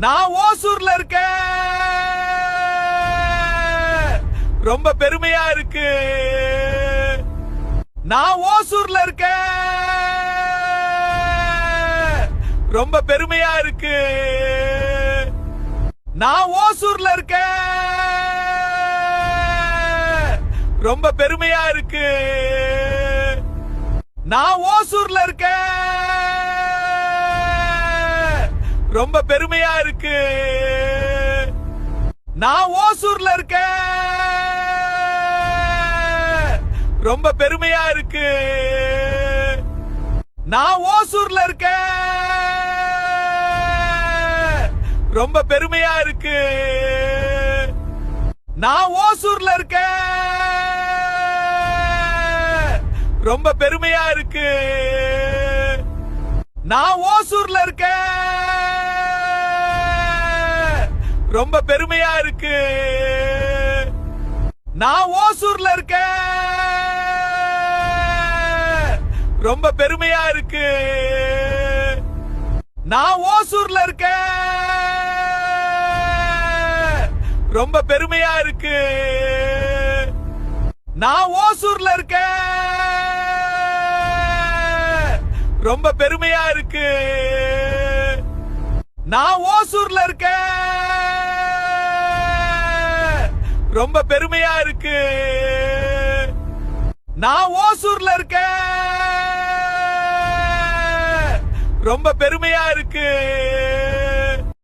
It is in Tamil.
நான் ஓசூர்ல இருக்கேன். ரொம்ப பெருமையா இருக்கு. நான் ஓசூர்ல இருக்கேன். ரொம்ப பெருமையா இருக்கு. நான் ஓசூர்ல இருக்கேன். ரொம்ப பெருமையா இருக்கு. நான் ஓசூர்ல இருக்கேன். ரொம்ப பெருமையா இருக்கு. நான் ஓசூர்ல இருக்கேன். ரொம்ப பெருமையா இருக்கு. நான் ஓசூர்ல இருக்கேன். ரொம்ப பெருமையா இருக்கு. நான் ஓசூர்ல இருக்கேன். ரொம்ப பெருமையா இருக்கு. நான் ஓசூர்ல இருக்கேன். ரொம்ப பெருமையா இருக்கு. நான் ஓசூர்ல இருக்கேன். ரொம்ப பெருமையா இருக்கு. நான் ஓசூர்ல இருக்கேன். ரொம்ப பெருமையா இருக்கு. நான் ஓசூர்ல இருக்கேன். ரொம்ப பெருமையா இருக்கு. நான் ஓசூர்ல இருக்கேன். ரொம்ப பெருமையா இருக்கு. நான் ஓசூர்ல இருக்கேன். ரொம்ப பெருமையா இருக்கு.